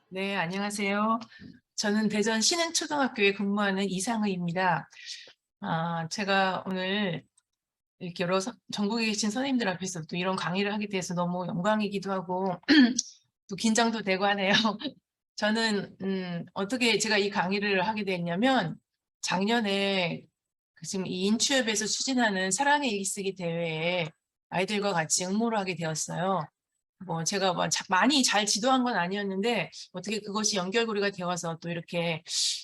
네, 안녕하세요. 저는 대전 신흥초등학교에 근무하는 이상의입니다. 제가 오늘 이렇게 여러 전국에 계신 선생님들 앞에서 또 이런 강의를 하게 돼서 너무 영광이기도 하고 또 긴장도 되고 하네요. 저는 어떻게 제가 이 강의를 하게 됐냐면 작년에 지금 이 인취업에서 추진하는 사랑의 일기쓰기 대회에 아이들과 같이 응모를 하게 되었어요. 뭐 제가 많이 잘 지도한 건 아니었는데 어떻게 그것이 연결고리가 되어서 또 이렇게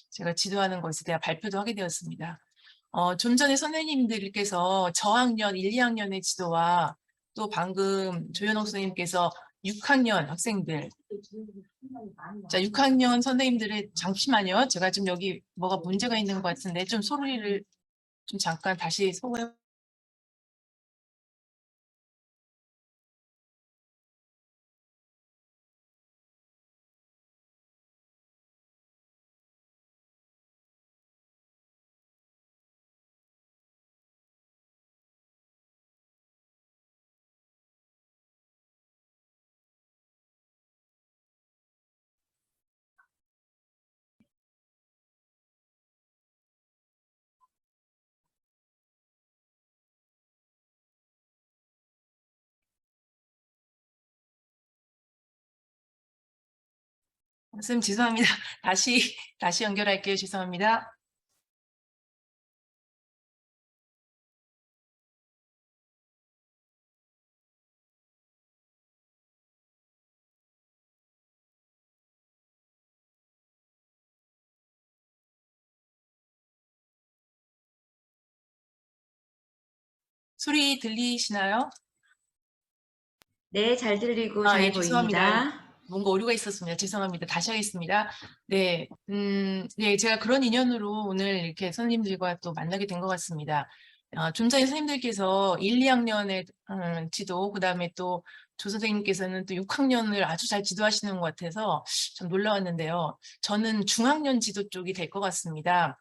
제가 지도하는 것에 대한 발표도 하게 되었습니다. 좀 전에 선생님들께서 저학년 1, 2학년의 지도와 또 방금 조현옥 선생님께서 6학년 학생들, 자 6학년 선생님들의 잠시만요. 제가 좀 여기 뭐가 문제가 있는 것 같은데 좀 소리를 좀 잠깐 다시 소개. 선생님 죄송합니다. 다시 연결할게요. 죄송합니다. 소리 들리시나요? 네, 잘 들리고 예, 잘 죄송합니다. 보입니다. 뭔가 오류가 있었습니다. 죄송합니다. 다시 하겠습니다. 네, 네, 제가 그런 인연으로 오늘 이렇게 선생님들과 또 만나게 된 것 같습니다. 좀 전에 선생님들께서 1, 2학년의 지도, 그 다음에 또 조 선생님께서는 또 6학년을 아주 잘 지도하시는 것 같아서 좀 놀라웠는데요. 저는 중학년 지도 쪽이 될 것 같습니다.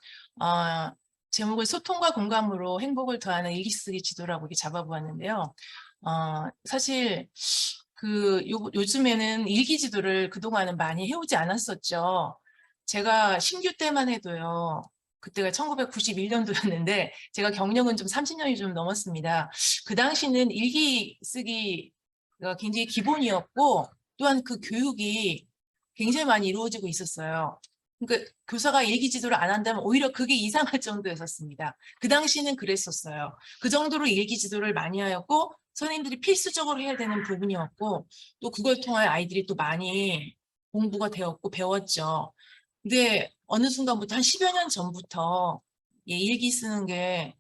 제목을 소통과 공감으로 행복을 더하는 일기쓰기 지도라고 이렇게 잡아보았는데요. 사실 요즘에는 일기 지도를 그동안은 많이 해오지 않았었죠. 제가 신규 때만 해도요. 그때가 1991년도였는데 제가 경력은 좀 30년이 좀 넘었습니다. 그 당시는 일기 쓰기가 굉장히 기본이었고 또한 그 교육이 굉장히 많이 이루어지고 있었어요. 그러니까 교사가 일기 지도를 안 한다면 오히려 그게 이상할 정도였었습니다. 그 당시는 그랬었어요. 그 정도로 일기 지도를 많이 하였고 선생님들이 필수적으로 해야 되는 부분이었고 또 그걸 통해 아이들이 또 많이 공부가 되었고 배웠죠. 근데 어느 순간부터 한 10여 년 전부터 일기 쓰는 게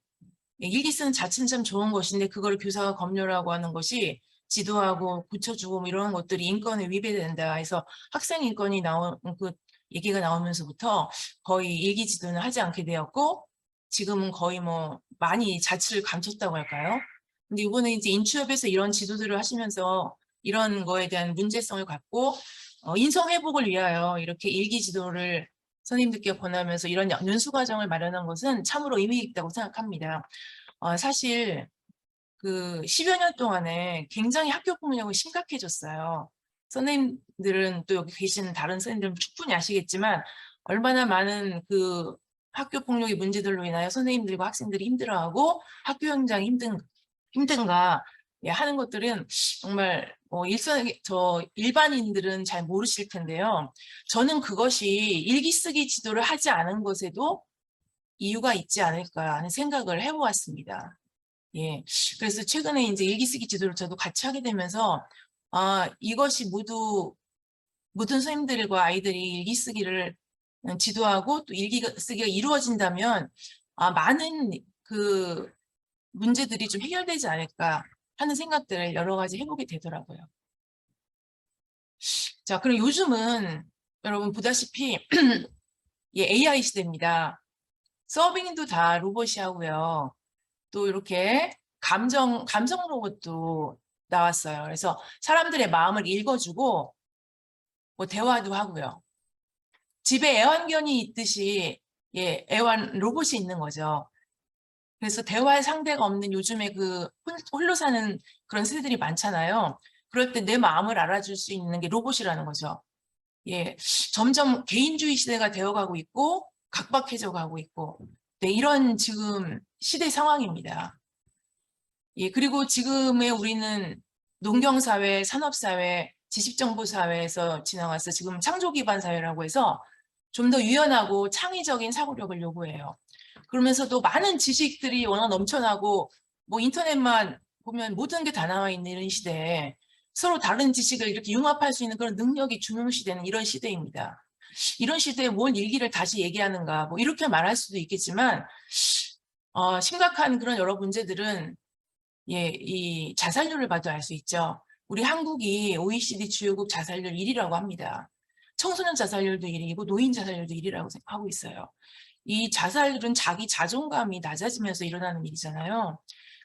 일기 쓰는 자체는 참 좋은 것인데 그걸 교사가 검열하고 하는 것이 지도하고 고쳐주고 뭐 이런 것들이 인권에 위배된다 해서 학생 인권이 나온 그 얘기가 나오면서부터 거의 일기 지도는 하지 않게 되었고 지금은 거의 뭐 많이 자취를 감췄다고 할까요? 근데 이번에 이제 인취업에서 이런 지도들을 하시면서 이런 거에 대한 문제성을 갖고 인성 회복을 위하여 이렇게 일기 지도를 선생님들께 권하면서 이런 연수 과정을 마련한 것은 참으로 의미 있다고 생각합니다. 사실 그 10여 년 동안에 굉장히 학교 폭력이 심각해졌어요. 선생님들은 또 여기 계시는 다른 선생님들은 충분히 아시겠지만 얼마나 많은 그 학교 폭력의 문제들로 인하여 선생님들과 학생들이 힘들어하고 학교 현장이 힘든가 하는 것들은 정말 저 일반인들은 잘 모르실 텐데요. 저는 그것이 일기 쓰기 지도를 하지 않은 것에도 이유가 있지 않을까 하는 생각을 해보았습니다. 예. 그래서 최근에 이제 일기 쓰기 지도를 저도 같이 하게 되면서 이것이 모든 선생님들과 아이들이 일기 쓰기를 지도하고 또 일기 쓰기가 이루어진다면 많은 그 문제들이 좀 해결되지 않을까 하는 생각들을 여러 가지 해보게 되더라고요. 자, 그럼 요즘은 여러분 보다시피 예, AI 시대입니다. 서빙도 다 로봇이 하고요. 또 이렇게 감정 로봇도 나왔어요. 그래서 사람들의 마음을 읽어주고 뭐 대화도 하고요. 집에 애완견이 있듯이 예, 애완 로봇이 있는 거죠. 그래서 대화의 상대가 없는 요즘에 그 홀로 사는 그런 세대들이 많잖아요. 그럴 때 내 마음을 알아줄 수 있는 게 로봇이라는 거죠. 예, 점점 개인주의 시대가 되어가고 있고 각박해져 가고 있고, 네, 이런 지금 시대 상황입니다. 예, 그리고 지금의 우리는 농경사회, 산업사회, 지식정보사회에서 지나와서 지금 창조기반 사회라고 해서 좀 더 유연하고 창의적인 사고력을 요구해요. 그러면서도 많은 지식들이 워낙 넘쳐나고 뭐 인터넷만 보면 모든 게 다 나와 있는 이런 시대에 서로 다른 지식을 이렇게 융합할 수 있는 그런 능력이 중요시되는 이런 시대입니다. 이런 시대에 뭘 일기를 다시 얘기하는가, 뭐 이렇게 말할 수도 있겠지만 심각한 그런 여러 문제들은 예, 이 자살률을 봐도 알 수 있죠. 우리 한국이 OECD 주요국 자살률 1위라고 합니다. 청소년 자살률도 1위고 노인 자살률도 1위라고 생각하고 있어요. 이 자살률은 자기 자존감이 낮아지면서 일어나는 일이잖아요.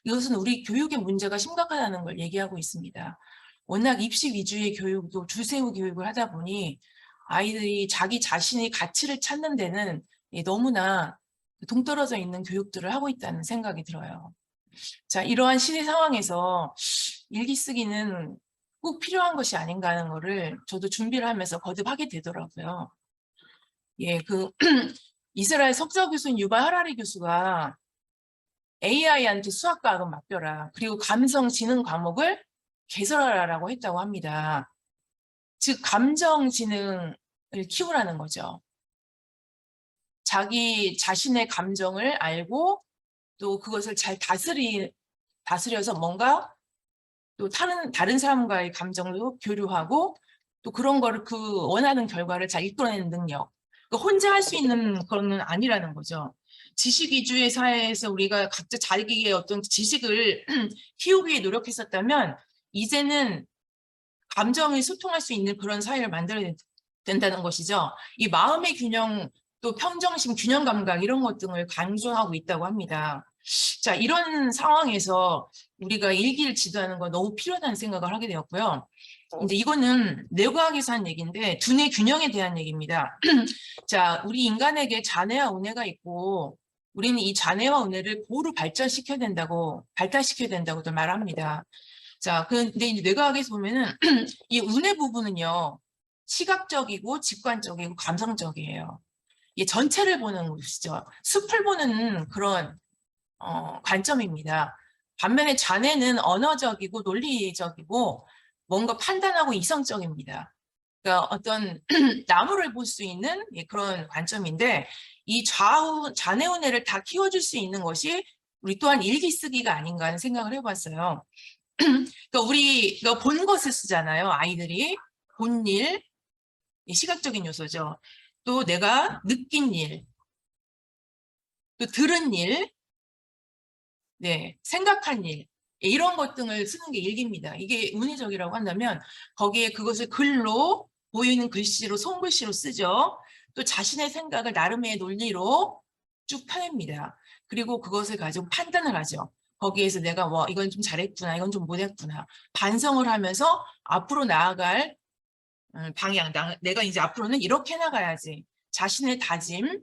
이것은 우리 교육의 문제가 심각하다는 걸 얘기하고 있습니다. 워낙 입시 위주의 교육도 줄세우 교육을 하다 보니 아이들이 자기 자신의 가치를 찾는 데는 너무나 동떨어져 있는 교육들을 하고 있다는 생각이 들어요. 자, 이러한 시대 상황에서 일기 쓰기는 꼭 필요한 것이 아닌가 하는 거를 저도 준비를 하면서 거듭하게 되더라고요. 예, 이스라엘 석사 교수인 유발 하라리 교수가 AI한테 수학과학은 맡겨라. 그리고 감성 지능 과목을 개설하라고 했다고 합니다. 즉, 감정 지능을 키우라는 거죠. 자기 자신의 감정을 알고 또 그것을 잘 다스려서 뭔가 또 다른 사람과의 감정도 교류하고 또 그런 거를 그 원하는 결과를 잘 이끌어내는 능력. 그러니까 혼자 할 수 있는 거는 아니라는 거죠. 지식 위주의 사회에서 우리가 각자 자기의 어떤 지식을 키우기 위해 노력했었다면 이제는 감정이 소통할 수 있는 그런 사회를 만들어야 된다는 것이죠. 이 마음의 균형, 또 평정심, 균형 감각 이런 것 등을 강조하고 있다고 합니다. 자, 이런 상황에서 우리가 일기를 지도하는 건 너무 필요하다는 생각을 하게 되었고요. 이제 이거는 뇌과학에서 한 얘기인데 두뇌 균형에 대한 얘기입니다. 자, 우리 인간에게 자뇌와 우뇌가 있고 우리는 이 자뇌와 우뇌를 고루 발달시켜야 된다고들 말합니다. 자, 근데 이제 뇌과학에서 보면은 이 우뇌 부분은요, 시각적이고 직관적이고 감성적이에요. 이 전체를 보는 것이죠. 숲을 보는 그런 관점입니다. 반면에 자뇌는 언어적이고 논리적이고 뭔가 판단하고 이성적입니다. 그러니까 어떤 나무를 볼 수 있는 그런 관점인데 이 자뇌우뇌를 다 키워줄 수 있는 것이 우리 또한 일기 쓰기가 아닌가 하는 생각을 해봤어요. 그러니까 우리가 본 것을 쓰잖아요. 아이들이 본 일, 시각적인 요소죠. 또 내가 느낀 일, 또 들은 일, 네, 생각한 일, 이런 것 등을 쓰는 게 일기입니다. 이게 문해적이라고 한다면 거기에 그것을 글로 보이는 글씨로 손글씨로 쓰죠. 또 자신의 생각을 나름의 논리로 쭉 펴냅니다. 그리고 그것을 가지고 판단을 하죠. 거기에서 내가 뭐 이건 좀 잘했구나, 이건 좀 못했구나. 반성을 하면서 앞으로 나아갈 방향, 내가 이제 앞으로는 이렇게 나가야지. 자신의 다짐,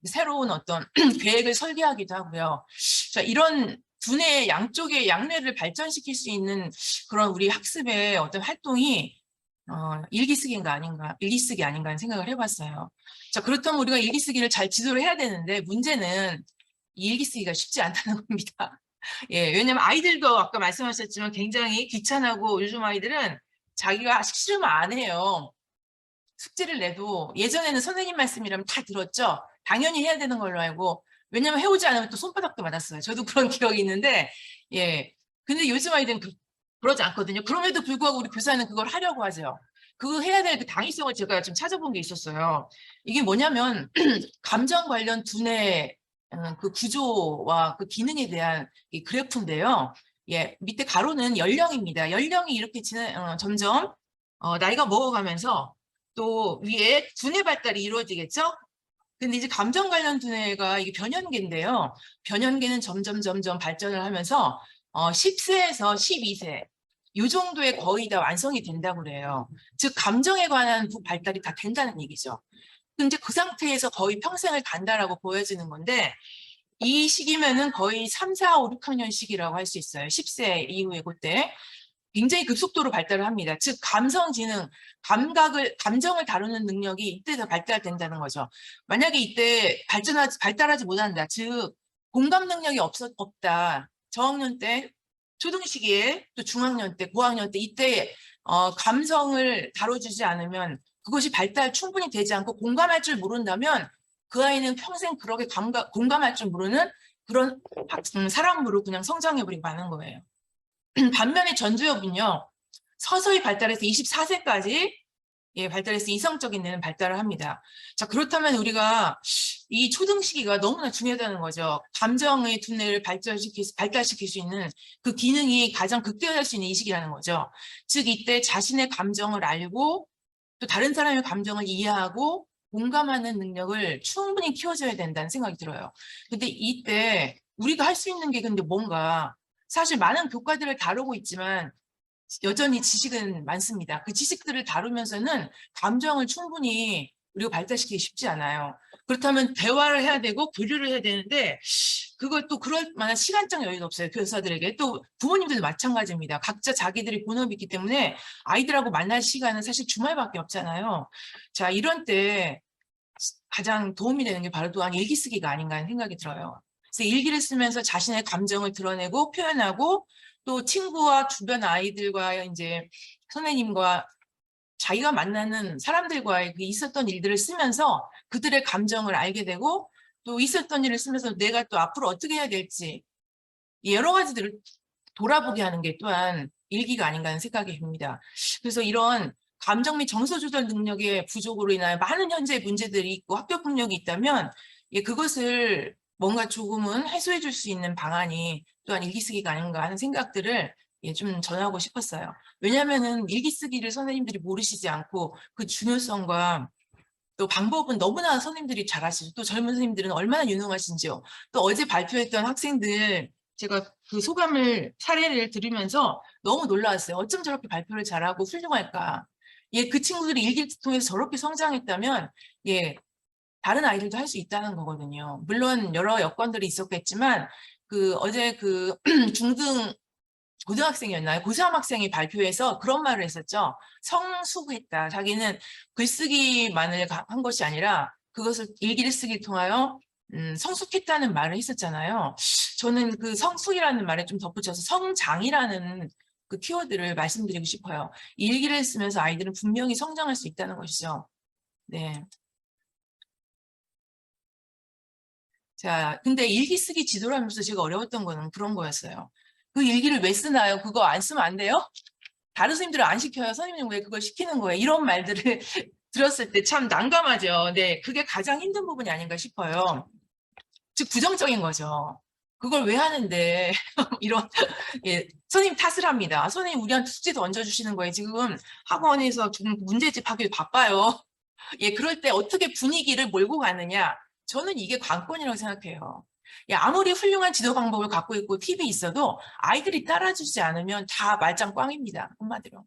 새로운 어떤 계획을 설계하기도 하고요. 자, 이런 두뇌 양쪽의 양뇌를 발전시킬 수 있는 그런 우리 학습의 어떤 활동이 일기쓰기 아닌가 하는 생각을 해봤어요. 자, 그렇다면 우리가 일기쓰기를 잘 지도를 해야 되는데 문제는 이 일기쓰기가 쉽지 않다는 겁니다. 예, 왜냐면 아이들도 아까 말씀하셨지만 굉장히 귀찮하고 요즘 아이들은 자기가 싫으면 안 해요. 숙제를 내도 예전에는 선생님 말씀이라면 다 들었죠. 당연히 해야 되는 걸로 알고 왜냐면 해오지 않으면 또 손바닥도 맞았어요. 저도 그런 기억이 있는데 예. 근데 요즘 아이들은 그러지 않거든요. 그럼에도 불구하고 우리 교사는 그걸 하려고 하죠. 그거 해야 될 그 당위성을 제가 좀 찾아본 게 있었어요. 이게 뭐냐면 감정 관련 두뇌 그 구조와 그 기능에 대한 이 그래프인데요. 예, 밑에 가로는 연령입니다. 연령이 이렇게 점점 나이가 먹어가면서 또 위에 두뇌 발달이 이루어지겠죠? 근데 이제 감정 관련 두뇌가 이게 변연계인데요. 변연계는 점점 발전을 하면서 10세에서 12세 이 정도에 거의 다 완성이 된다고 그래요. 즉 감정에 관한 발달이 다 된다는 얘기죠. 근데 그 상태에서 거의 평생을 간다라고 보여지는 건데 이 시기면은 거의 3, 4, 5, 6학년 시기라고 할 수 있어요. 10세 이후에 그때. 굉장히 급속도로 발달을 합니다. 즉 감성지능, 감정을 다루는 능력이 이때서 발달된다는 거죠. 만약에 이때 발달하지 못한다. 즉 공감 능력이 없다. 저학년 때, 초등 시기에, 또 중학년 때, 고학년 때 이때 감성을 다뤄주지 않으면, 그것이 충분히 되지 않고 공감할 줄 모른다면 그 아이는 평생 그렇게 공감할 줄 모르는 그런 사람으로 그냥 성장해버리고 마는 거예요. 반면에 전두엽은요, 서서히 발달해서 24세까지 발달해서 이성적인 뇌는 발달을 합니다. 자, 그렇다면 우리가 이 초등 시기가 너무나 중요하다는 거죠. 감정의 두뇌를 발달시킬 수 있는 그 기능이 가장 극대화할 수 있는 이 시기라는 거죠. 즉 이때 자신의 감정을 알고 또 다른 사람의 감정을 이해하고 공감하는 능력을 충분히 키워줘야 된다는 생각이 들어요. 근데 이때 우리가 할 수 있는 게 근데 뭔가, 사실 많은 교과들을 다루고 있지만 여전히 지식은 많습니다. 그 지식들을 다루면서는 감정을 충분히 우리가 발달시키기 쉽지 않아요. 그렇다면 대화를 해야 되고 교류를 해야 되는데 그것도 그럴 만한 시간적 여유도 없어요. 교사들에게. 또 부모님들도 마찬가지입니다. 각자 자기들이 본업이 있기 때문에 아이들하고 만날 시간은 사실 주말밖에 없잖아요. 자, 이런 때 가장 도움이 되는 게 바로 또한 일기 쓰기가 아닌가 하는 생각이 들어요. 그래서 일기를 쓰면서 자신의 감정을 드러내고 표현하고 또 친구와 주변 아이들과 이제 선생님과 자기가 만나는 사람들과의 그 있었던 일들을 쓰면서 그들의 감정을 알게 되고 또 있었던 일을 쓰면서 내가 또 앞으로 어떻게 해야 될지 여러 가지들을 돌아보게 하는 게 또한 일기가 아닌가 하는 생각이 듭니다. 그래서 이런 감정 및 정서 조절 능력의 부족으로 인하여 많은 현재 문제들이 있고 학교 폭력이 있다면 그것을 뭔가 조금은 해소해 줄 수 있는 방안이 또한 일기 쓰기가 아닌가 하는 생각들을 좀 전하고 싶었어요. 왜냐하면은 일기 쓰기를 선생님들이 모르시지 않고 그 중요성과 또 방법은 너무나 선생님들이 잘 아시죠. 또 젊은 선생님들은 얼마나 유능하신지요. 또 어제 발표했던 학생들 제가 그 사례를 들으면서 너무 놀라웠어요. 어쩜 저렇게 발표를 잘하고 훌륭할까. 그 친구들이 일기를 통해서 저렇게 성장했다면 다른 아이들도 할 수 있다는 거거든요. 물론 여러 여건들이 있었겠지만 어제 중등 고등학생이었나요? 고3 학생이 발표해서 그런 말을 했었죠. 성숙했다. 자기는 글쓰기만을 한 것이 아니라 그것을 일기를 쓰기 통하여 성숙했다는 말을 했었잖아요. 저는 그 성숙이라는 말에 좀 덧붙여서 성장이라는 그 키워드를 말씀드리고 싶어요. 일기를 쓰면서 아이들은 분명히 성장할 수 있다는 것이죠. 네. 자, 근데 일기 쓰기 지도를 하면서 제가 어려웠던 거는 그런 거였어요. 그 일기를 왜 쓰나요? 그거 안 쓰면 안 돼요? 다른 선생님들은 안 시켜요. 선생님은 왜 그걸 시키는 거예요? 이런 말들을 들었을 때 참 난감하죠. 네, 그게 가장 힘든 부분이 아닌가 싶어요. 즉 부정적인 거죠. 그걸 왜 하는데 이런 선생님 탓을 합니다. 선생님 우리한테 숙제도 얹어주시는 거예요. 지금 학원에서 좀 문제집 하기 바빠요. 그럴 때 어떻게 분위기를 몰고 가느냐. 저는 이게 관건이라고 생각해요. 아무리 훌륭한 지도 방법을 갖고 있고 팁이 있어도 아이들이 따라주지 않으면 다 말짱 꽝입니다. 한마디로.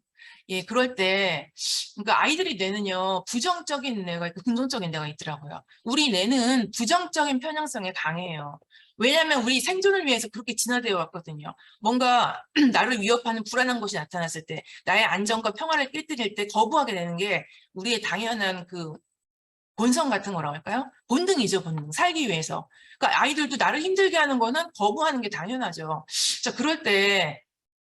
그럴 때, 그러니까 아이들이 뇌는요, 부정적인 뇌가 있고 긍정적인 뇌가 있더라고요. 우리 뇌는 부정적인 편향성에 강해요. 왜냐하면 우리 생존을 위해서 그렇게 진화되어 왔거든요. 뭔가 나를 위협하는 불안한 것이 나타났을 때, 나의 안정과 평화를 깨뜨릴 때 거부하게 되는 게 우리의 당연한 본성 같은 거라고 할까요? 본능이죠, 본능. 살기 위해서. 그러니까 아이들도 나를 힘들게 하는 거는 거부하는 게 당연하죠. 자, 그럴 때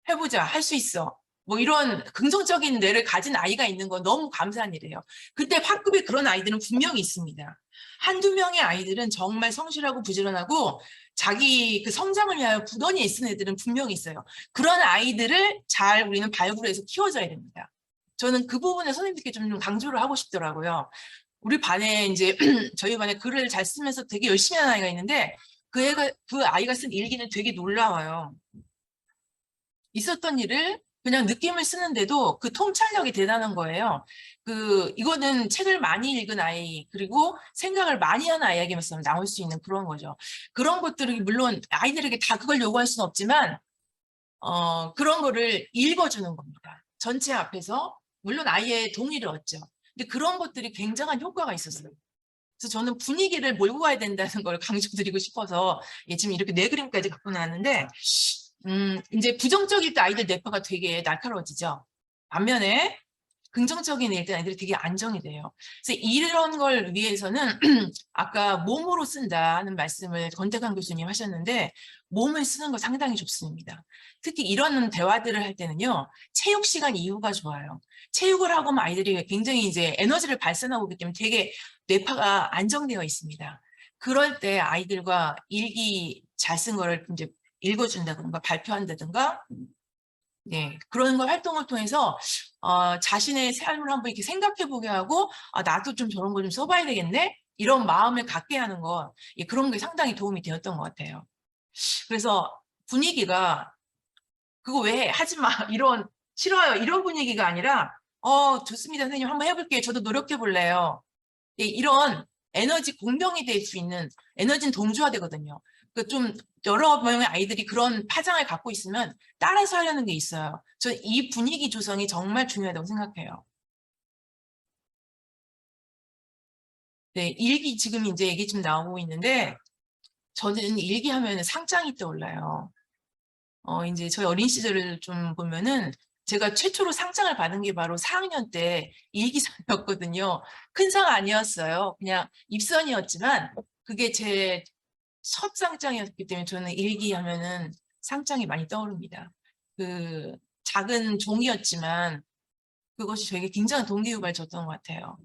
해보자, 할 수 있어. 뭐 이런 긍정적인 뇌를 가진 아이가 있는 건 너무 감사한 일이에요. 그때 학급에 그런 아이들은 분명히 있습니다. 한두 명의 아이들은 정말 성실하고 부지런하고 자기 그 성장을 위하여 부단히 애쓴 애들은 분명히 있어요. 그런 아이들을 잘 우리는 발굴해서 키워줘야 됩니다. 저는 그 부분에 선생님들께 좀 강조를 하고 싶더라고요. 우리 반에 이제 저희 반에 글을 잘 쓰면서 되게 열심히 하는 아이가 있는데 그 아이가 쓴 일기는 되게 놀라워요. 있었던 일을 그냥 느낌을 쓰는데도 그 통찰력이 대단한 거예요. 이거는 책을 많이 읽은 아이, 그리고 생각을 많이 하는 아이에게만 나올 수 있는 그런 거죠. 그런 것들이 물론 아이들에게 다 그걸 요구할 수는 없지만, 그런 거를 읽어주는 겁니다. 전체 앞에서. 물론 아이의 동의를 얻죠. 근데 그런 것들이 굉장한 효과가 있었어요. 그래서 저는 분위기를 몰고 가야 된다는 걸 강조드리고 싶어서 지금 이렇게 네 그림까지 갖고 나왔는데 이제 부정적일 때 아이들 뇌파가 되게 날카로워지죠. 반면에 긍정적인 일 때 아이들이 되게 안정이 돼요. 그래서 이런 걸 위해서는 아까 몸으로 쓴다는 말씀을 권태강 교수님 하셨는데 몸을 쓰는 거 상당히 좋습니다. 특히 이런 대화들을 할 때는요. 체육 시간 이후가 좋아요. 체육을 하고 하면 아이들이 굉장히 이제 에너지를 발산하고 있기 때문에 되게 뇌파가 안정되어 있습니다. 그럴 때 아이들과 일기 잘 쓴 거를 이제 읽어준다든가 발표한다든가 네, 그런 걸 활동을 통해서 자신의 삶을 한번 이렇게 생각해 보게 하고 나도 좀 저런 거 좀 써봐야 되겠네 이런 마음을 갖게 하는 거 예, 그런 게 상당히 도움이 되었던 것 같아요. 그래서 분위기가 그거 왜 하지 마 이런 싫어요 이런 분위기가 아니라 좋습니다 선생님 한번 해볼게요 저도 노력해 볼래요 예, 이런 에너지 공병이 될 수 있는 에너지는 동조화되거든요. 그 좀 여러 명의 아이들이 그런 파장을 갖고 있으면 따라서 하려는 게 있어요. 저 이 분위기 조성이 정말 중요하다고 생각해요. 네, 일기 지금 이제 얘기 좀 나오고 있는데 저는 일기 하면 상장이 떠올라요. 이제 저희 어린 시절을 좀 보면은 제가 최초로 상장을 받은 게 바로 4학년 때 일기상이었거든요. 큰 상 아니었어요. 그냥 입선이었지만 그게 제 첫 상장이었기 때문에 저는 일기하면은 상장이 많이 떠오릅니다. 그 작은 종이였지만 그것이 저에게 굉장한 동기유발을 줬던 것 같아요.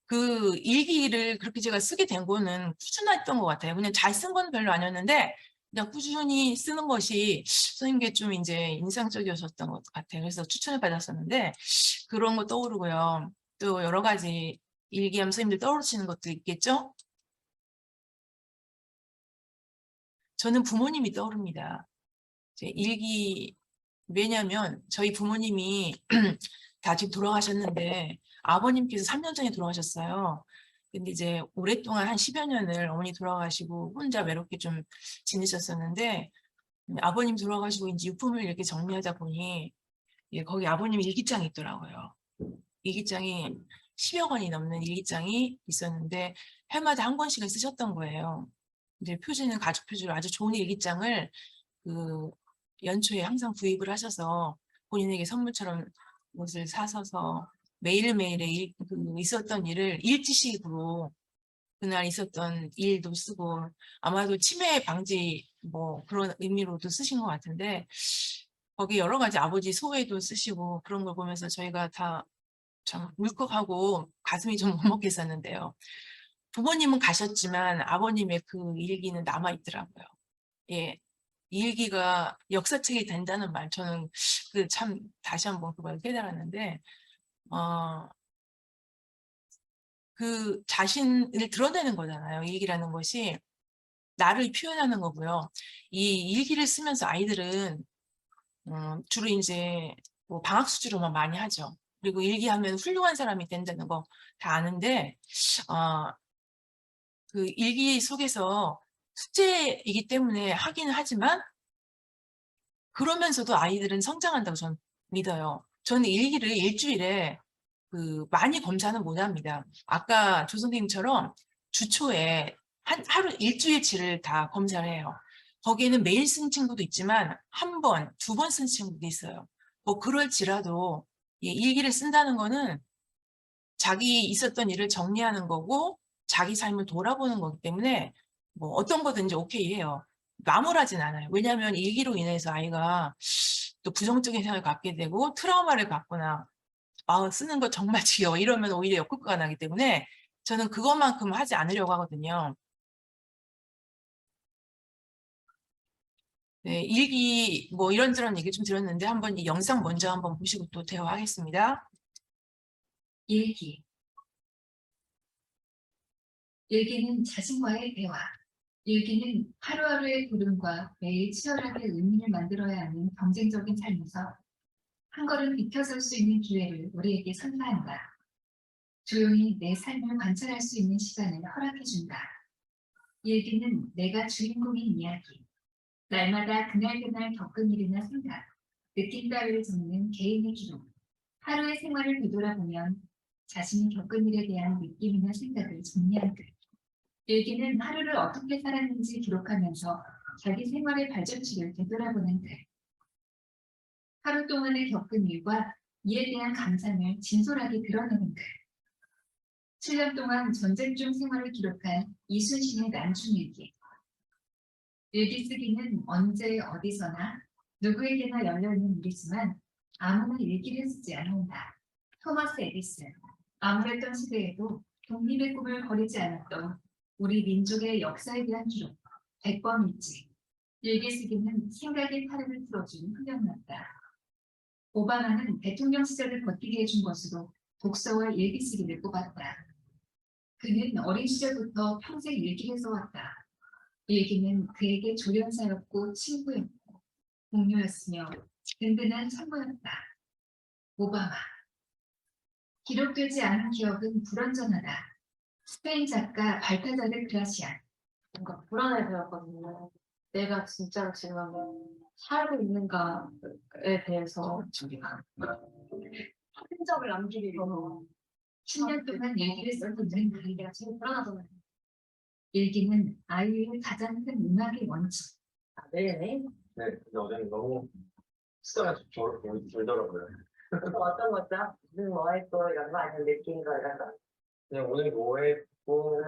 그 일기를 그렇게 제가 쓰게 된 거는 꾸준했던 것 같아요. 그냥 잘 쓴 건 별로 아니었는데 그냥 꾸준히 쓰는 것이 선생님께 좀 이제 인상적이었던 것 같아요. 그래서 추천을 받았었는데 그런 거 떠오르고요. 또 여러 가지 일기하면 선생님들 떠오르시는 것도 있겠죠? 저는 부모님이 떠오릅니다. 제 일기 왜냐하면 저희 부모님이 다 지금 돌아가셨는데 아버님께서 3년 전에 돌아가셨어요. 근데 이제 오랫동안 한 10여 년을 어머니 돌아가시고 혼자 외롭게 좀 지내셨었는데 아버님 돌아가시고 이제 유품을 이렇게 정리하다 보니 예, 거기 아버님 일기장이 있더라고요. 일기장이 10여 권이 넘는 일기장이 있었는데 해마다 한 권씩은 쓰셨던 거예요. 이제 표지는 가족 표지로 아주 좋은 일기장을 그 연초에 항상 구입을 하셔서 본인에게 선물처럼 옷을 사서서 매일매일의 있었던 일을 일지식으로 그날 있었던 일도 쓰고 아마도 치매 방지 뭐 그런 의미로도 쓰신 것 같은데 거기 여러 가지 아버지 소회도 쓰시고 그런 걸 보면서 저희가 다 참 울컥하고 가슴이 좀 먹먹했었는데요. 부모님은 가셨지만 아버님의 그 일기는 남아 있더라고요. 예. 이 일기가 역사책이 된다는 말 저는 그 참 다시 한번 그걸 깨달았는데 어 그 자신을 드러내는 거잖아요. 일기라는 것이 나를 표현하는 거고요. 이 일기를 쓰면서 아이들은 주로 인제 뭐 방학 수주로만 많이 하죠. 그리고 일기하면 훌륭한 사람이 된다는 거 다 아는데 어 그 일기 속에서 숙제이기 때문에 하기는 하지만 그러면서도 아이들은 성장한다고 저는 믿어요. 저는 일기를 일주일에 많이 검사는 못 합니다. 아까 조 선생님처럼 주초에 하루 일주일치를 다 검사를 해요. 거기에는 매일 쓴 친구도 있지만 한 번, 두 번 쓴 친구도 있어요. 뭐 그럴지라도 예, 일기를 쓴다는 거는 자기 있었던 일을 정리하는 거고 자기 삶을 돌아보는 거기 때문에 뭐 어떤 거든지 오케이 해요. 나무라진 않아요. 왜냐하면 일기로 인해서 아이가 또 부정적인 생각을 갖게 되고 트라우마를 갖거나 쓰는 거 정말 지겨워 이러면 오히려 역효과가 나기 때문에 저는 그것만큼 하지 않으려고 하거든요. 네, 일기 뭐 이런저런 얘기 좀 들었는데 한번 이 영상 먼저 한번 보시고 또 대화하겠습니다. 일기. 일기는 자신과의 대화. 일기는 하루하루의 걸음과 매일 치열하게 의미를 만들어야 하는 경쟁적인 삶에서 한 걸음 비켜설 수 있는 기회를 우리에게 선사한다. 조용히 내 삶을 관찰할 수 있는 시간을 허락해준다. 일기는 내가 주인공인 이야기. 날마다 그날그날 겪은 일이나 생각, 느낀 따위를 적는 개인의 기록. 하루의 생활을 되돌아보면 자신이 겪은 일에 대한 느낌이나 생각을 정리한 글. 일기는 하루를 어떻게 살았는지 기록하면서 자기 생활의 발전치를 되돌아보는 글. 하루 동안에 겪은 일과 이에 대한 감상을 진솔하게 드러내는 글. 7년 동안 전쟁 중 생활을 기록한 이순신의 난중일기. 일기 쓰기는 언제 어디서나 누구에게나 열려있는 일이지만 아무나 일기를 쓰지 않는다. 토마스 에디슨. 아무랬던 시대에도 독립의 꿈을 버리지 않았던 우리 민족의 역사에 대한 기록. 백범일지. 일기 쓰기는 생각의 파름을 풀어준 흡연났다. 오바마는 대통령 시절을 버티게 해준 것으로 독서와 일기 쓰기를 꼽았다. 그는 어린 시절부터 평생 일기를 써왔다. 일기는 그에게 조련사였고 친구였고 동료였으며 든든한 참고였다. 오바마. 기록되지 않은 기억은 불완전하다. 스페인 작가 발타자르 그라시안. 뭔가 불안해서였거든요. 내가 진짜로 지금 살고 있는가에 대해서 흔적을 남기기 위해서 10년 동안 일기를 썼던 내가 제일 불안하잖아요. 일기는 아이의 가장 큰 음악의 원칙. 아, 네네. 네, 근데 어제는 너무 스트레스 돌더라고요. 어떤 거죠? 무슨 뭐 했고 이런 거 아니면 느낀 거 이런 거? 그냥 오늘 뭐 했고,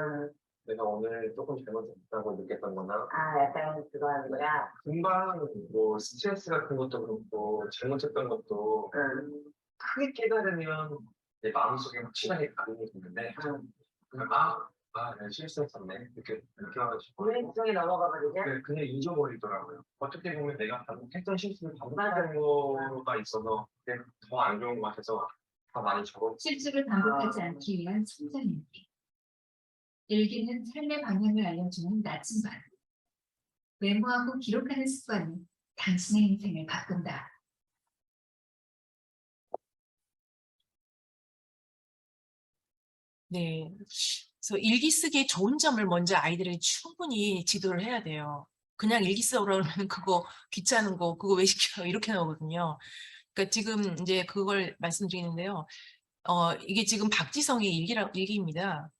내가 오늘 조금 잘못했다고 느꼈던 거나, 아, 약간 그거 하는 거야? 금방 뭐 스트레스 같은 것도 그렇고, 잘못했던 것도 크게 깨달으면 내 마음속에 확실하게 가능이 있는데, 그냥 내가 실수했었네. 이렇게 느껴가지고. 우회성이 넘어가거든요. 그냥 잊어버리더라고요. 어떻게 보면 내가 했던 실수를 반복하는 거가 있어서 더 안 좋은 것 같아서 더 많이 적어. 실수를 반복하지 않기 위한 성장일기. 일기는 삶의 방향을 알려주는 나침반. 메모하고 기록하는 습관이 당신의 인생을 바꾼다. 네. 그래서 일기 쓰기의 좋은 점을 먼저 아이들에게 충분히 지도를 해야 돼요. 그냥 일기 써 그러면 그거 귀찮은 거 그거 왜 시켜 이렇게 나오거든요. 그러니까 지금 이제 그걸 말씀드리는데요. 이게 지금 박지성의 일기입니다.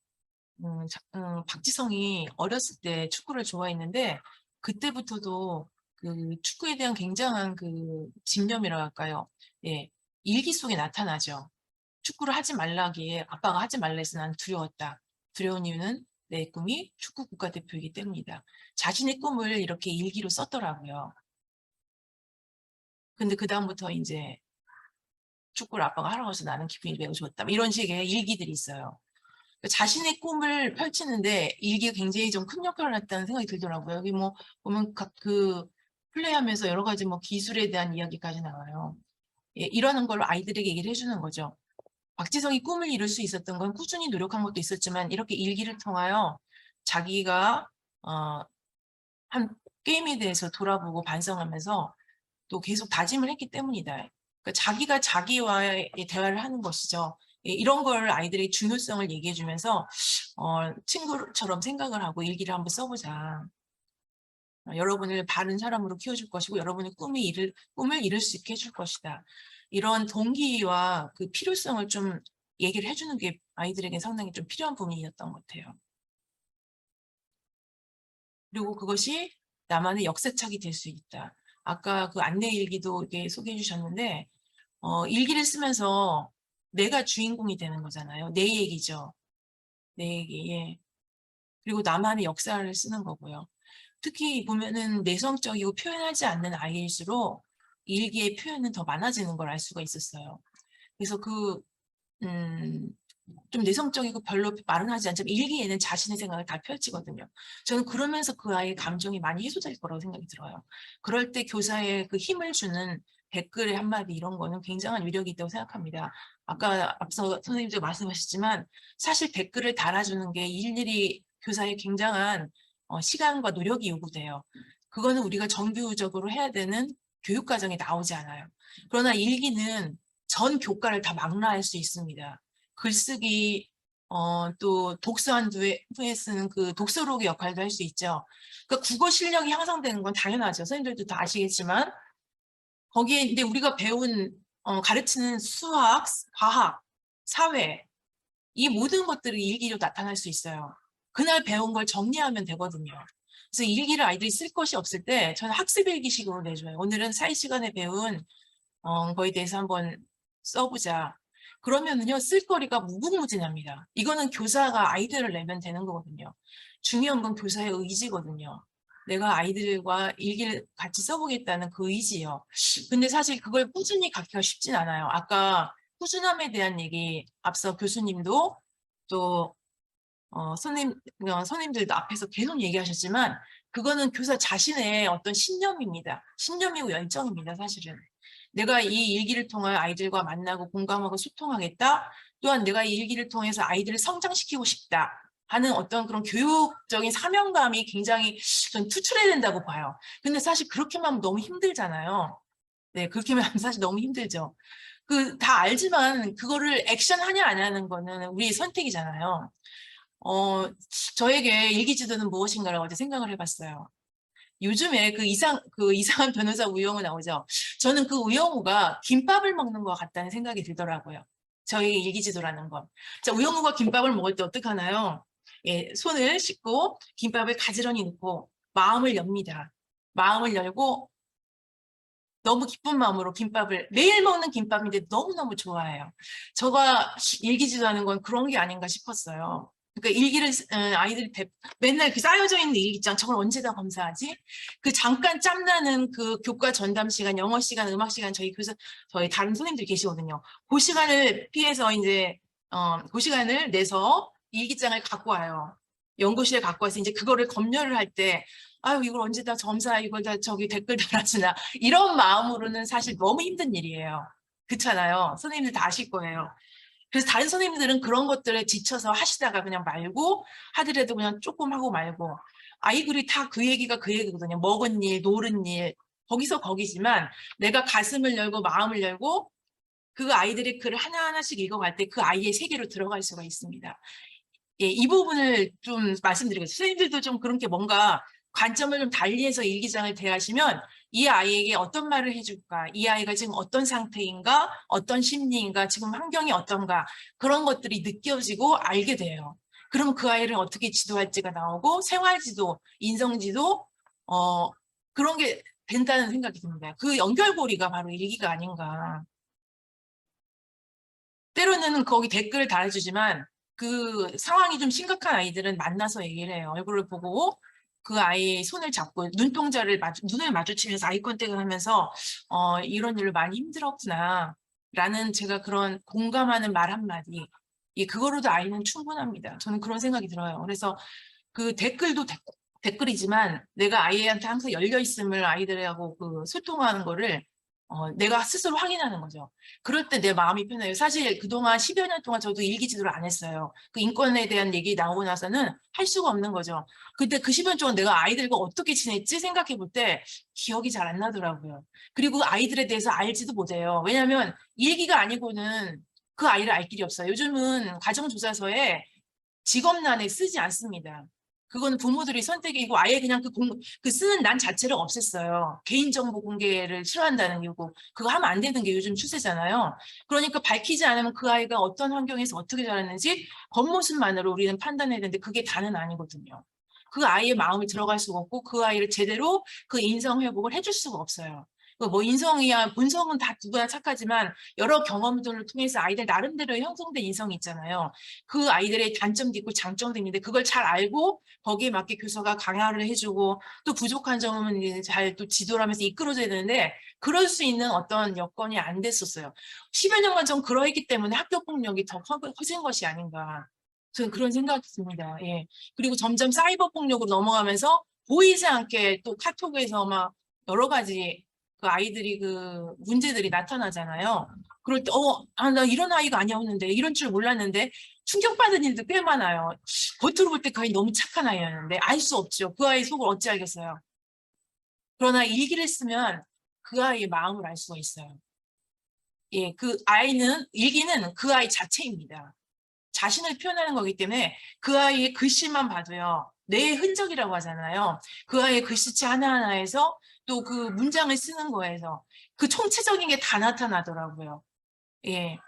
박지성이 어렸을 때 축구를 좋아했는데 그때부터도 그 축구에 대한 굉장한 그 집념이라 할까요? 예, 일기 속에 나타나죠. 축구를 하지 말라기에 아빠가 하지 말라 해서 난 두려웠다. 두려운 이유는 내 꿈이 축구 국가대표이기 때문이다. 자신의 꿈을 이렇게 일기로 썼더라고요. 근데 그 다음부터 이제 축구를 아빠가 하러 가서 나는 기분이 매우 좋았다. 이런 식의 일기들이 있어요. 자신의 꿈을 펼치는데 일기가 굉장히 좀 큰 역할을 했다는 생각이 들더라고요. 여기 뭐 보면 그 플레이하면서 여러 가지 뭐 기술에 대한 이야기까지 나와요. 예, 이러는 걸로 아이들에게 얘기를 해주는 거죠. 박지성이 꿈을 이룰 수 있었던 건 꾸준히 노력한 것도 있었지만 이렇게 일기를 통하여 자기가 한 게임에 대해서 돌아보고 반성하면서 또 계속 다짐을 했기 때문이다. 그러니까 자기가 자기와의 대화를 하는 것이죠. 예, 이런 걸 아이들의 중요성을 얘기해 주면서 친구처럼 생각을 하고 일기를 한번 써보자. 여러분을 바른 사람으로 키워줄 것이고 여러분의 꿈을 이룰 수 있게 해줄 것이다. 이런 동기와 그 필요성을 좀 얘기를 해주는 게 아이들에게 상당히 좀 필요한 부분이었던 것 같아요. 그리고 그것이 나만의 역사책이 될 수 있다. 아까 그 안내 일기도 이렇게 소개해 주셨는데 일기를 쓰면서 내가 주인공이 되는 거잖아요. 내 얘기죠. 내 얘기. 예. 그리고 나만의 역사를 쓰는 거고요. 특히 보면은 내성적이고 표현하지 않는 아이일수록 일기의 표현은 더 많아지는 걸 알 수가 있었어요. 그래서 좀 내성적이고 별로 말은 하지 않지만 일기에는 자신의 생각을 다 펼치거든요. 저는 그러면서 그 아이의 감정이 많이 해소될 거라고 생각이 들어요. 그럴 때 교사의 그 힘을 주는 댓글의 한마디 이런 거는 굉장한 위력이 있다고 생각합니다. 아까 앞서 선생님도 말씀하셨지만 사실 댓글을 달아주는 게 일일이 교사의 굉장한 시간과 노력이 요구돼요. 그거는 우리가 정규적으로 해야 되는 교육과정에 나오지 않아요. 그러나 일기는 전 교과를 다 망라할 수 있습니다. 글쓰기, 또 독서한 후에 쓰는 그 독서록의 역할도 할 수 있죠. 그러니까 국어 실력이 향상되는 건 당연하죠. 선생님들도 다 아시겠지만 거기에 근데 우리가 가르치는 수학, 과학, 사회 이 모든 것들이 일기로 나타날 수 있어요. 그날 배운 걸 정리하면 되거든요. 그래서 일기를 아이들이 쓸 것이 없을 때 저는 학습 일기식으로 내줘요. 오늘은 사회 시간에 배운 거에 대해서 한번 써보자. 그러면은요, 쓸거리가 무궁무진합니다. 이거는 교사가 아이디어를 내면 되는 거거든요. 중요한 건 교사의 의지거든요. 내가 아이들과 일기를 같이 써보겠다는 그 의지요. 근데 사실 그걸 꾸준히 갖기가 쉽진 않아요. 아까 꾸준함에 대한 얘기 앞서 교수님도 또 선생님들도 앞에서 계속 얘기하셨지만 그거는 교사 자신의 어떤 신념입니다. 신념이고 열정입니다, 사실은. 내가 이 일기를 통해 아이들과 만나고 공감하고 소통하겠다. 또한 내가 이 일기를 통해서 아이들을 성장시키고 싶다 하는 어떤 그런 교육적인 사명감이 굉장히 전 투철해야 된다고 봐요. 근데 사실 그렇게만 하면 너무 힘들잖아요. 네, 그렇게만 하면 사실 너무 힘들죠. 다 알지만 그거를 액션하냐 안 하는 거는 우리의 선택이잖아요. 저에게 일기지도는 무엇인가라고 어제 생각을 해봤어요. 요즘에 그 이상한 변호사 우영우 나오죠. 저는 그 우영우가 김밥을 먹는 것 같다는 생각이 들더라고요. 저희 일기지도라는 건. 자, 우영우가 김밥을 먹을 때 어떡하나요? 예, 손을 씻고 김밥을 가지런히 넣고 마음을 엽니다. 마음을 열고 너무 기쁜 마음으로 김밥을 매일 먹는 김밥인데 너무너무 좋아해요. 저가 일기지도하는 건 그런 게 아닌가 싶었어요. 그러니까 일기를 아이들이 맨날 그 쌓여져 있는 일기장 저걸 언제 다 검사하지? 그 잠깐 짬나는 그 교과 전담 시간, 영어 시간, 음악 시간 저희 다른 선생님들이 계시거든요. 그 시간을 피해서 이제 그 시간을 내서 일기장을 갖고 와요. 연구실에 갖고 와서 이제 그거를 검열을 할 때 아유 이걸 언제 다 점사 이걸 다 저기 댓글 달아주나 이런 마음으로는 사실 너무 힘든 일이에요. 그렇잖아요. 선생님들 다 아실 거예요. 그래서 다른 선생님들은 그런 것들에 지쳐서 하시다가 그냥 말고 하더라도 그냥 조금 하고 말고 아이들이 다 그 얘기가 그 얘기거든요. 먹은 일, 노른 일 거기서 거기지만 내가 가슴을 열고 마음을 열고 그 아이들이 글을 하나하나씩 읽어갈 때 그 아이의 세계로 들어갈 수가 있습니다. 예, 이 부분을 좀 말씀드리겠습니다. 선생님들도 좀 그렇게 뭔가 관점을 좀 달리해서 일기장을 대하시면 이 아이에게 어떤 말을 해줄까, 이 아이가 지금 어떤 상태인가, 어떤 심리인가, 지금 환경이 어떤가 그런 것들이 느껴지고 알게 돼요. 그러면 그 아이를 어떻게 지도할지가 나오고 생활지도, 인성지도 그런 게 된다는 생각이 듭니다. 그 연결고리가 바로 일기가 아닌가. 때로는 거기 댓글을 달아주지만 그 상황이 좀 심각한 아이들은 만나서 얘기를 해요. 얼굴을 보고 그 아이의 손을 잡고 눈을 마주치면서 아이 컨택을 하면서 이런 일을 많이 힘들었구나 라는 제가 그런 공감하는 말 한마디 그거로도 아이는 충분합니다. 저는 그런 생각이 들어요. 그래서 그 댓글도 댓글이지만 내가 아이한테 항상 열려 있음을 아이들하고 그 소통하는 거를 내가 스스로 확인하는 거죠. 그럴 때 내 마음이 편해요. 사실 그동안 10여 년 동안 저도 일기 지도를 안 했어요. 그 인권에 대한 얘기 나오고 나서는 할 수가 없는 거죠. 근데 그 10여 년 동안 내가 아이들과 어떻게 지냈지 생각해 볼 때 기억이 잘 안 나더라고요. 그리고 아이들에 대해서 알지도 못해요. 왜냐하면 일기가 아니고는 그 아이를 알 길이 없어요. 요즘은 가정조사서에 직업란에 쓰지 않습니다. 그건 부모들이 선택이고 아예 그냥 그 쓰는 난 자체를 없앴어요. 개인정보 공개를 싫어한다는 이유고 그거 하면 안 되는 게 요즘 추세잖아요. 그러니까 밝히지 않으면 그 아이가 어떤 환경에서 어떻게 자랐는지 겉모습만으로 우리는 판단해야 되는데 그게 다는 아니거든요. 그 아이의 마음이 들어갈 수가 없고 그 아이를 제대로 그 인성 회복을 해줄 수가 없어요. 뭐 인성이야 본성은 다 누구나 착하지만 여러 경험들을 통해서 아이들 나름대로 형성된 인성이 있잖아요. 그 아이들의 단점도 있고 장점도 있는데 그걸 잘 알고 거기에 맞게 교사가 강화를 해주고 또 부족한 점은 잘 또 지도를 하면서 이끌어줘야 되는데 그럴 수 있는 어떤 여건이 안 됐었어요. 10여 년간 전 그러했기 때문에 학교 폭력이 더 커진 것이 아닌가. 저는 그런 생각이 듭니다. 예. 그리고 점점 사이버 폭력으로 넘어가면서 보이지 않게 또 카톡에서 막 여러 가지 그 아이들이 그 문제들이 나타나잖아요. 그럴 때, 나 이런 아이가 아니었는데, 이런 줄 몰랐는데, 충격받은 일도 꽤 많아요. 겉으로 볼 때 그 아이 너무 착한 아이였는데, 알 수 없죠. 그 아이 속을 어찌 알겠어요. 그러나 일기를 쓰면 그 아이의 마음을 알 수가 있어요. 예, 일기는 그 아이 자체입니다. 자신을 표현하는 거기 때문에 그 아이의 글씨만 봐도요. 내 흔적이라고 하잖아요. 그 아이의 글씨체 하나하나에서 또 그 문장을 쓰는 거에서 그 총체적인 게 다 나타나더라고요. 예.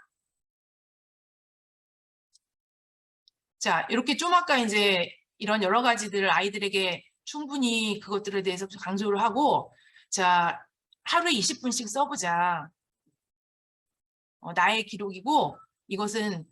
자, 이렇게 좀 아까 이제 이런 여러 가지들을 아이들에게 충분히 그것들에 대해서 강조를 하고 자, 하루에 20분씩 써보자. 나의 기록이고 이것은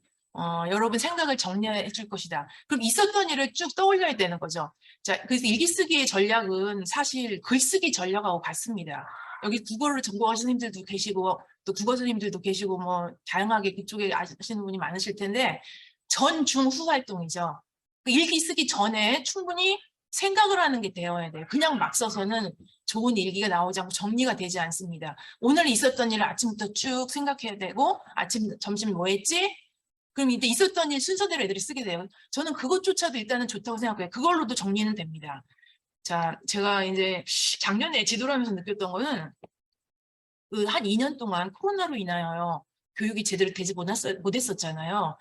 여러분 생각을 정리해 줄 것이다. 그럼 있었던 일을 쭉 떠올려야 되는 거죠. 자, 그래서 일기 쓰기의 전략은 사실 글쓰기 전략하고 같습니다. 여기 국어를 전공하시는 선생님들도 계시고 또 국어 선생님들도 계시고 뭐 다양하게 그쪽에 아시는 분이 많으실 텐데 전, 중, 후 활동이죠. 그 일기 쓰기 전에 충분히 생각을 하는 게 되어야 돼요. 그냥 막 써서는 좋은 일기가 나오지 않고 정리가 되지 않습니다. 오늘 있었던 일을 아침부터 쭉 생각해야 되고 아침, 점심 뭐 했지? 그럼 이제 있었던 일 순서대로 애들이 쓰게 돼요. 저는 그것조차도 일단은 좋다고 생각해요. 그걸로도 정리는 됩니다. 자, 제가 이제 작년에 지도를 하면서 느꼈던 거는 그 한 2년 동안 코로나로 인하여 교육이 제대로 되지 못했었잖아요.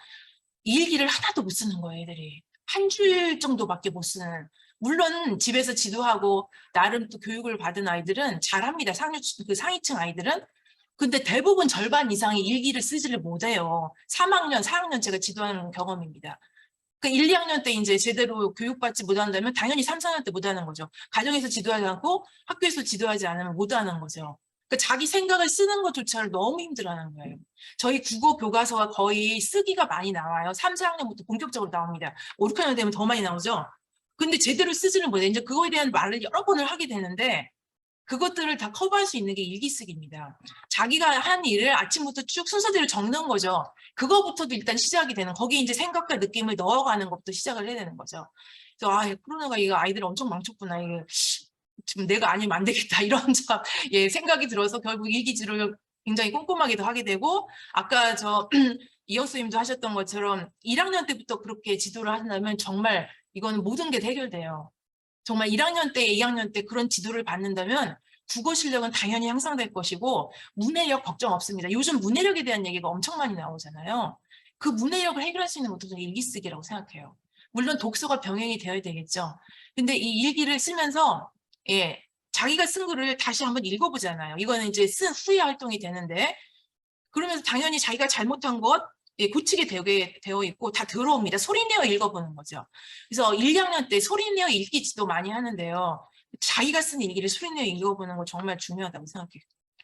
일기를 하나도 못 쓰는 거예요, 애들이. 한 줄 정도밖에 못 쓰는. 물론 집에서 지도하고 나름 또 교육을 받은 아이들은 잘합니다. 상위층 아이들은. 근데 대부분 절반 이상이 일기를 쓰지를 못해요. 3학년, 4학년 제가 지도하는 경험입니다. 그 1, 2학년 때 이제 제대로 교육받지 못한다면 당연히 3, 4학년 때 못하는 거죠. 가정에서 지도하지 않고 학교에서 지도하지 않으면 못하는 거죠. 그러니까 자기 생각을 쓰는 것조차를 너무 힘들어하는 거예요. 저희 국어 교과서가 거의 쓰기가 많이 나와요. 3, 4학년부터 본격적으로 나옵니다. 5, 6학년 되면 더 많이 나오죠. 근데 제대로 쓰지는 못해요. 이제 그거에 대한 말을 여러 번을 하게 되는데 그것들을 다 커버할 수 있는 게 일기 쓰기입니다. 자기가 한 일을 아침부터 쭉 순서대로 적는 거죠. 그거부터도 일단 시작이 되는, 거기에 이제 생각과 느낌을 넣어가는 것부터 시작을 해야 되는 거죠. 그래서 코로나가 이거 아이들 엄청 망쳤구나. 이게 지금 내가 아니면 안 되겠다 이런 생각이 들어서 결국 일기지를 굉장히 꼼꼼하게도 하게 되고, 아까 이영 선생님도 하셨던 것처럼 1학년 때부터 그렇게 지도를 한다면 정말 이거는 모든 게 해결돼요. 정말 1학년 때, 2학년 때 그런 지도를 받는다면 국어 실력은 당연히 향상될 것이고 문해력 걱정 없습니다. 요즘 문해력에 대한 얘기가 엄청 많이 나오잖아요. 그 문해력을 해결할 수 있는 것도 저는 일기쓰기라고 생각해요. 물론 독서가 병행이 되어야 되겠죠. 근데 이 일기를 쓰면서 자기가 쓴 글을 다시 한번 읽어보잖아요. 이거는 이제 쓴 후에 활동이 되는데 그러면서 당연히 자기가 잘못한 것 고치게 되어 있고 다 들어옵니다. 소리내어 읽어보는 거죠. 그래서 1, 2학년 때 소리내어 읽기지도 많이 하는데요. 자기가 쓴 일기를 소리내어 읽어보는 거 정말 중요하다고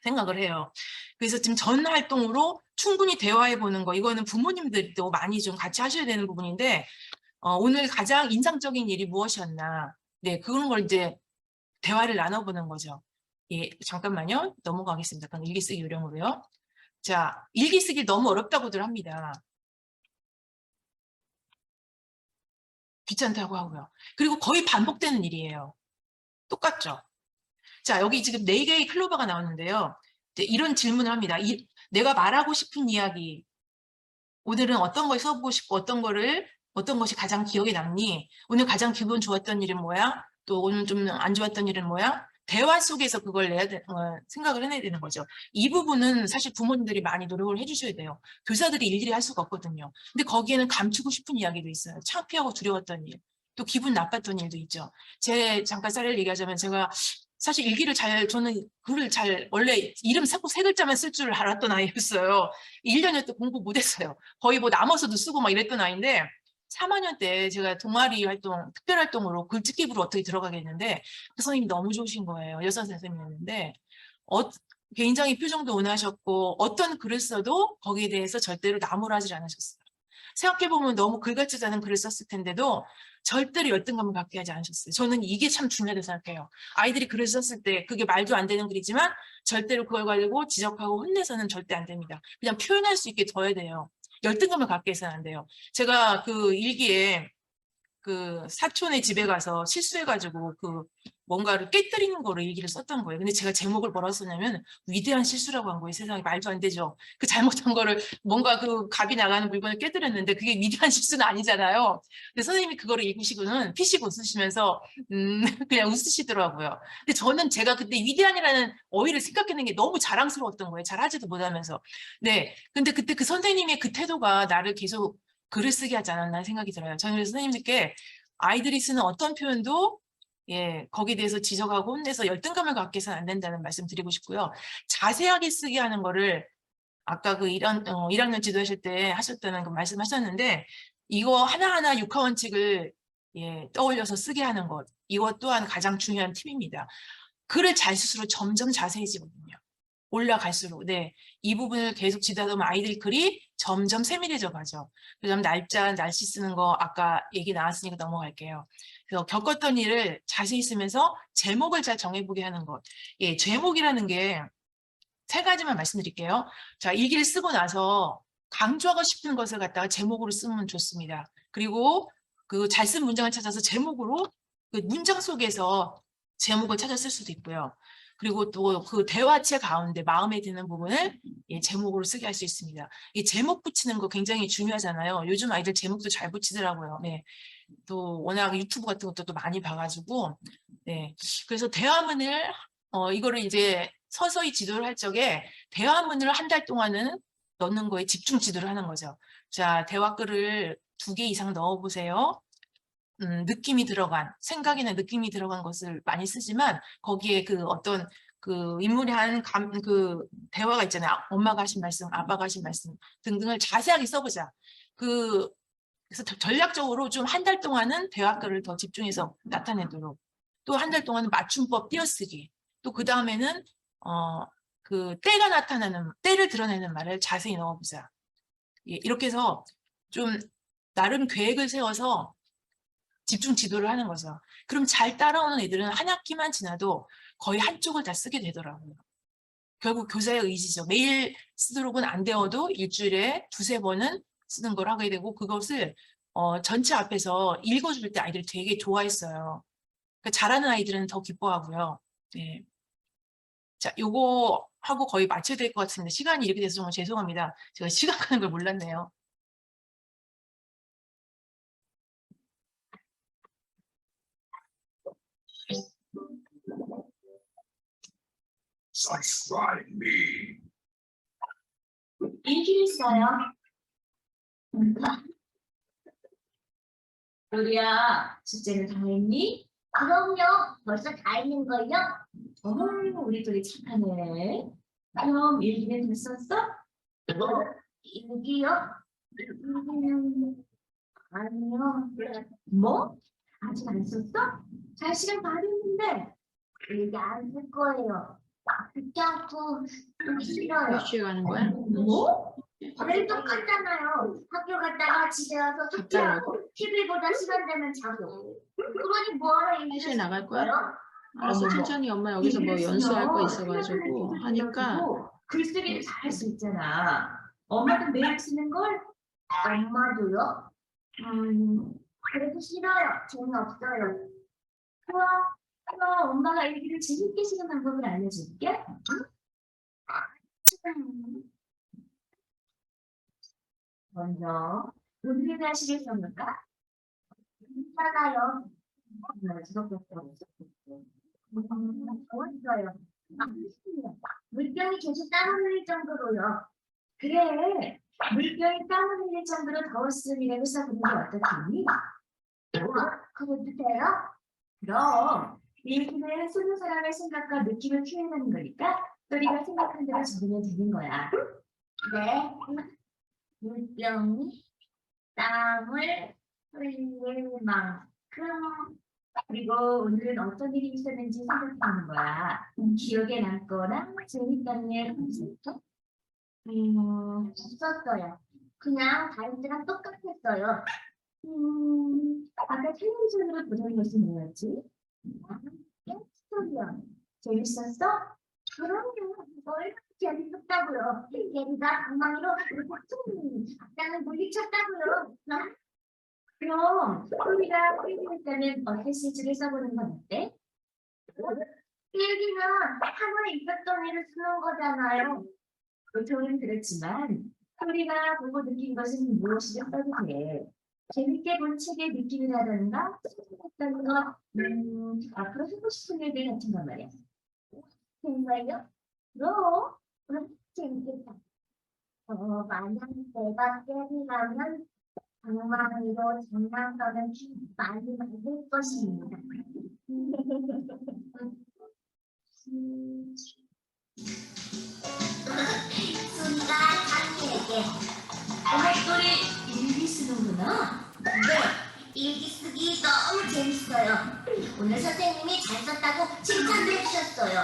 생각을 해요. 그래서 지금 전 활동으로 충분히 대화해보는 거, 이거는 부모님들도 많이 좀 같이 하셔야 되는 부분인데 오늘 가장 인상적인 일이 무엇이었나, 그런 걸 이제 대화를 나눠보는 거죠. 잠깐만요. 넘어가겠습니다. 그럼 일기 쓰기 요령으로요. 자, 일기 쓰기 너무 어렵다고들 합니다. 귀찮다고 하고요. 그리고 거의 반복되는 일이에요. 똑같죠? 자, 여기 지금 4개의 클로버가 나오는데요. 이런 질문을 합니다. 내가 말하고 싶은 이야기, 오늘은 어떤 걸 써보고 싶고 어떤 것이 가장 기억에 남니? 오늘 가장 기분 좋았던 일은 뭐야? 또 오늘 좀 안 좋았던 일은 뭐야? 대화 속에서 그걸 생각을 해내야 되는 거죠. 이 부분은 사실 부모님들이 많이 노력을 해주셔야 돼요. 교사들이 일일이 할 수가 없거든요. 근데 거기에는 감추고 싶은 이야기도 있어요. 창피하고 두려웠던 일, 또 기분 나빴던 일도 있죠. 잠깐 썰을 얘기하자면 제가 사실 저는 글을 원래 이름 꼭 3글자만 쓸 줄 알았던 아이였어요. 1년여 때 공부 못했어요. 거의 뭐 남아서도 쓰고 막 이랬던 아이인데 3학년 때 제가 동아리 활동, 특별활동으로 글짓기 부로 어떻게 들어가게 됐는데 그 선생님이 너무 좋으신 거예요. 여자 선생님이었는데 굉장히 표정도 온화하셨고 어떤 글을 써도 거기에 대해서 절대로 나무라지 않으셨어요. 생각해보면 너무 글 같지 않은 글을 썼을 텐데도 절대로 열등감을 갖게 하지 않으셨어요. 저는 이게 참 중요하다고 생각해요. 아이들이 글을 썼을 때 그게 말도 안 되는 글이지만 절대로 그걸 가지고 지적하고 혼내서는 절대 안 됩니다. 그냥 표현할 수 있게 둬야 돼요. 열등감을 갖게 해서는 안 돼요. 제가 그 일기에 그 사촌의 집에 가서 실수해가지고 뭔가를 깨뜨리는 거로 일기를 썼던 거예요. 근데 제가 제목을 뭐라고 썼냐면 위대한 실수라고 한 거예요. 세상에 말도 안 되죠. 그 잘못한 거를 뭔가 갑이 나가는 물건을 깨뜨렸는데 그게 위대한 실수는 아니잖아요. 근데 선생님이 그거를 읽으시고는 피식 웃으시면서 그냥 웃으시더라고요. 근데 저는 제가 그때 위대한이라는 어휘를 생각해낸 게 너무 자랑스러웠던 거예요. 잘하지도 못하면서. 근데 그때 그 선생님의 그 태도가 나를 계속 글을 쓰게 하지 않았나 생각이 들어요. 저는 그래서 선생님들께 아이들이 쓰는 어떤 표현도 거기에 대해서 지적하고 혼내서 열등감을 갖게 해서는 안 된다는 말씀 드리고 싶고요. 자세하게 쓰게 하는 거를 아까 1학년 지도하실 때 하셨다는 그 말씀하셨는데 이거 하나하나 6화 원칙을 떠올려서 쓰게 하는 것, 이것 또한 가장 중요한 팁입니다. 글을 잘 쓸수록 점점 자세해지거든요. 올라갈수록, 네, 이 부분을 계속 지도하다 보면 아이들 글이 점점 세밀해져 가죠. 그다음 날짜, 날씨 쓰는 거 아까 얘기 나왔으니까 넘어갈게요. 그래서 겪었던 일을 자세히 쓰면서 제목을 잘 정해보게 하는 것. 예, 제목이라는 게 세 가지만 말씀드릴게요. 자, 일기를 쓰고 나서 강조하고 싶은 것을 갖다가 제목으로 쓰면 좋습니다. 그리고 그 잘 쓴 문장을 찾아서 제목으로 그 문장 속에서 제목을 찾아 쓸 수도 있고요. 그리고 또 그 대화체 가운데 마음에 드는 부분을 예, 제목으로 쓰게 할 수 있습니다. 이 제목 붙이는 거 굉장히 중요하잖아요. 요즘 아이들 제목도 잘 붙이더라고요. 네. 또 워낙 유튜브 같은 것도 또 많이 봐가지고 네. 그래서 대화문을 이거를 이제 서서히 지도를 할 적에 대화문을 한 달 동안은 넣는 거에 집중 지도를 하는 거죠. 자, 대화글을 2개 이상 넣어보세요. 느낌이 들어간, 생각이나 느낌이 들어간 것을 많이 쓰지만 거기에 그 어떤 그 인물이 한 그 대화가 있잖아요. 엄마가 하신 말씀, 아빠가 하신 말씀 등등을 자세하게 써보자. 그래서 전략적으로 좀 한 달 동안은 대화글을 더 집중해서 나타내도록. 또 한 달 동안은 맞춤법 띄어쓰기. 또 그 다음에는 그 때가 나타나는, 때를 드러내는 말을 자세히 넣어보자. 예, 이렇게 해서 좀 나름 계획을 세워서 집중 지도를 하는 거죠. 그럼 잘 따라오는 애들은 한 학기만 지나도 거의 한쪽을 다 쓰게 되더라고요. 결국 교사의 의지죠. 매일 쓰도록은 안 되어도 일주일에 2-3번은 쓰는 걸 하게 되고 그것을 전체 앞에서 읽어줄 때 아이들이 되게 좋아했어요. 그러니까 잘하는 아이들은 더 기뻐하고요. 네. 자, 요거 하고 거의 마쳐야 될 것 같습니다. 시간이 이렇게 돼서 정말 죄송합니다. 제가 시간 가는 걸 몰랐네요. Subscribe me. 일기를 써요. 로리야, 숙제는 다 했니? 그럼요. 벌써 다 했는걸요? 어머, 우리 둘이 착하네. 그럼 일기는 됐었어? 일기요? 일기는 아니요. 뭐? 아직 안 썼어? 잘 시간 다 됐는데. 일기 안 쓸 거예요. 귀찮고 좀 싫어요. 유치원 가는 거야? 뭐? 늘 똑같잖아요. 학교 갔다가 집에 와서 숙제하고 TV 보다 시간 되면 자고. 그러니 뭐하러 회사에 나갈 거야? 거야? 알았어, 어머, 천천히 엄마 여기서 뭐 연수할 거 있어가지고 생각하는 하니까 필요도 글쓰기도 잘할 수 있잖아. 엄마도 매일 쓰는 걸? 엄마도요? 그래도 싫어요. 재미없어요. 좋아. 그럼 엄마가 일기를 재밌게 쓰는 방법을 알려줄게. 먼저 오늘의 날씨를 써볼까? 괜찮아요. 좋았어요. 물병이 계속 땀을 흘릴 정도로요. 그래, 물병이 땀을 흘릴 정도로 더웠음이라고 써보는 게 어떻겠니? 그래도 돼요? 그럼 일기는 쓰는 사람의 생각과 느낌을 표현하는 거니까 우리가 생각한 대로 적으면 되는 거야. 네. 물병이 땀을 흘릴 만큼. 그리고 오늘은 어떤 일이 있었는지 생각하는 거야. 기억에 남거나 재밌다는 일 없었어? 없었어요. 그냥 다른 때랑 똑같았어요. 아까 텔레비전으로 보던 것이 뭐였지? 스토리요. 재밌었어? 그럼요. 뭘 재밌었다고요. 얘가 방망이로 나는 물리쳤다고요. 그럼 소리가 필기했다면 어땠을지를 써보는 건 어때? 필기는 하루에 있었던 일을 쓰는 거잖아요. 보통은 그렇지만 소리가 보고 느낀 것은 무엇이든 써도 돼. 재밌게 본 책의 느낌이라든가 했던 거, 앞으로 하고 싶은 일들 같은 거 말이야. 정말요? 그럼 재밌겠다. 만약 내가 때리라면 방망이로 장난감을 많이 만들 것입니다. 소리가 장이에게 소리 일기 쓰는구나. 네, 일기 쓰기 너무 재밌어요. 오늘 선생님이 잘 썼다고 칭찬도 해주셨어요.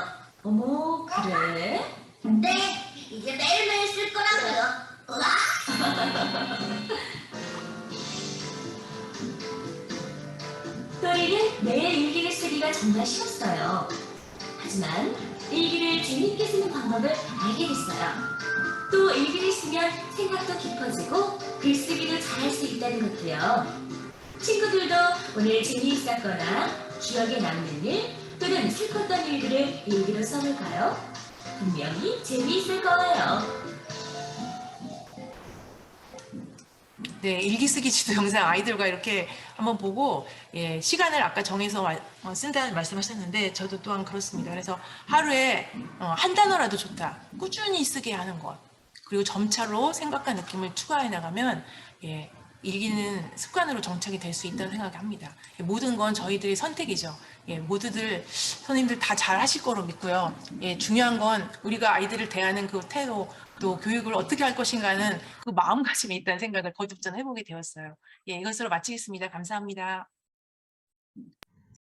어머, 그래? 네, 이제 매일매일 쓸 거라고요. 또리는 매일 일기를 쓰기가 정말 싫었어요. 하지만 일기를 재밌게 쓰는 방법을 알게 됐어요. 또 일기를 쓰면 생각도 깊어지고 글쓰기도 잘할 수 있다는 것도요. 친구들도 오늘 재미있었거나 기억에 남는 일 또는 슬펐던 일들을 일기로 써볼까요? 분명히 재미있을 거예요. 네, 일기 쓰기 지도 영상 아이들과 이렇게 한번 보고 시간을 아까 정해서 쓴다는 말씀하셨는데 저도 또한 그렇습니다. 그래서 하루에 한 단어라도 좋다. 꾸준히 쓰게 하는 것. 그리고 점차로 생각과 느낌을 추가해 나가면 일기는 습관으로 정착이 될 수 있다고 생각합니다. 모든 건 저희들의 선택이죠. 모두들 선생님들 다 잘 하실 거로 믿고요. 중요한 건 우리가 아이들을 대하는 그 태도 또 교육을 어떻게 할 것인가는 그 마음가짐이 있다는 생각을 거듭 전 해보게 되었어요. 이것으로 마치겠습니다. 감사합니다.